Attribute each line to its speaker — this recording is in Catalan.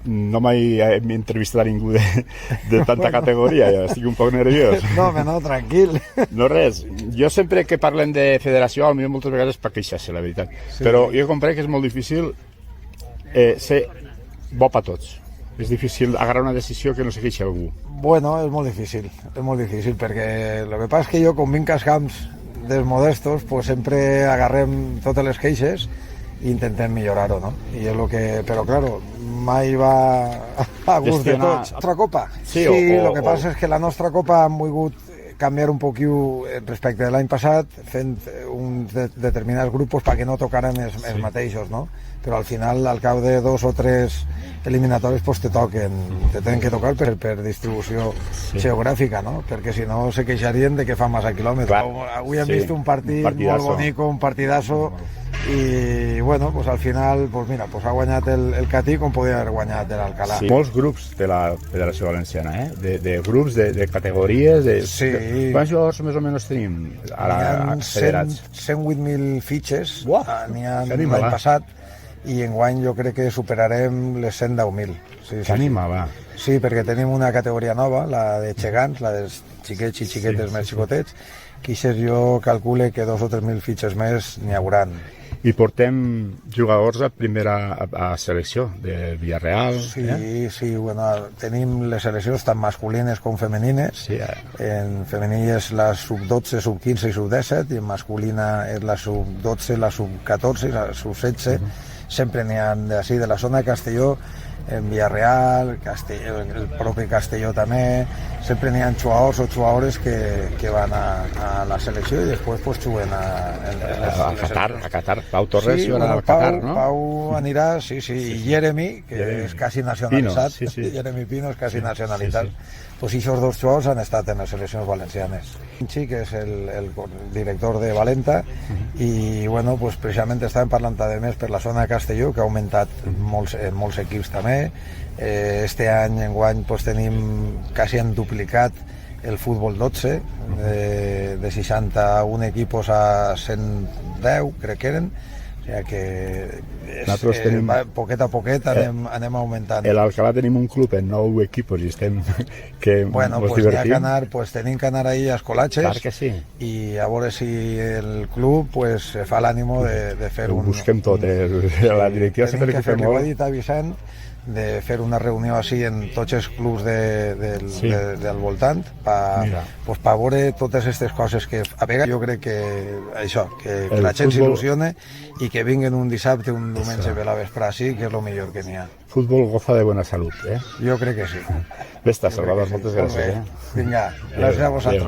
Speaker 1: no mai hem entrevistat a ningú de tanta categoria, ja estic un poc nerviós.
Speaker 2: No, no, tranquil.
Speaker 1: No res, jo sempre que parlem de federació, potser moltes vegades per queixar-se, la veritat. Sí. Però jo comprec que és molt difícil ser bo per tots. És difícil agarrar una decisió que no se queixi algú.
Speaker 2: Bueno, és molt difícil, perquè el que passa és que jo, com vinc als camps dels modestos, pues sempre agarrem totes les queixes i intentem millorar-ho, no? I és lo que... Però, claro, mai va a gust de tots. La nostra copa? Sí, el que passa és que la nostra copa hem volgut canviar un poquiu respecte de l'any passat, fent uns determinats grups perquè no tocaren els mateixos, no? Però al final, al cap de 2 o 3 eliminatoris, pues te tenen que tocar per distribució geogràfica, no? Perquè si no se queixarien de que fa massa quilòmetres. Avui hem vist un partit molt bonic, un partidazo, i bueno, pues al final pues mira, pues ha guanyat el Catí com podia haver guanyat l'Alcalá.
Speaker 1: Sí. Molts grups de la Federació Valenciana, de grups, de categories, quants jugadors més o menys tenim ara federats?
Speaker 2: 108.000 fitxes n'hi ha l'any passat, i enguany jo crec que superarem les 110.000.
Speaker 1: Que ànima, va.
Speaker 2: Sí, perquè tenim una categoria nova, la de xegants, la dels xiquets i xiquetes més xicotets, que jo calcule que 2 o 3.000 fitxes més n'hi hauran.
Speaker 1: I portem jugadors a selecció de Villarreal.
Speaker 2: Sí, bueno, tenim les seleccions tant masculines com femenines. En femení és la sub-12, sub-15 i sub-17, i en masculina és la sub-12, la sub-14 i la sub-16. Sempre n'hi ha d'ací, de la zona de Castelló, en Villarreal, el propi Castelló també, sempre n'hi ha jugadors o jugadores que van a la selecció i després pues, juguen a
Speaker 1: Qatar. Pau Torres jugarà al Qatar, no?
Speaker 2: Pau anirà, sí, i Jeremy, que és quasi nacionalitzat, Jeremy Pino és quasi nacionalitzat. Pues aquests 2 jugadors han estat en les seleccions valencianes. Vinci, que és el director de Valenta, i bueno, pues, precisament estàvem parlant a més per la zona de Castelló, que ha augmentat molts equips també. Este any, enguany, pues, tenim quasi han duplicat el futbol 12, de 61 equipos a 110, crec que eren. O sigui que poquet a poquet anem augmentant.
Speaker 1: A l'Alcalá tenim un club en 9 equipos i estem que mos divertim.
Speaker 2: Tenim que anar ahí a escolatges.
Speaker 1: Clar que sí.
Speaker 2: I a veure si el club fa l'ànimo de fer un...
Speaker 1: Ho busquem tot, la directiva sempre li fem molt.
Speaker 2: Ho ha dit a Vicent, de fer una reunió així en tots els clubs del voltant per veure totes aquestes coses que a vegades jo crec que això, que la gent s'il·lusione i que vinguen un dissabte un diumenge per la vesprà així, que és el millor que n'hi ha.
Speaker 1: Futbol goza de buena salud,
Speaker 2: Jo crec que sí.
Speaker 1: Ves-te, Salvador, moltes gràcies.
Speaker 2: Vinga, gràcies a vosaltres.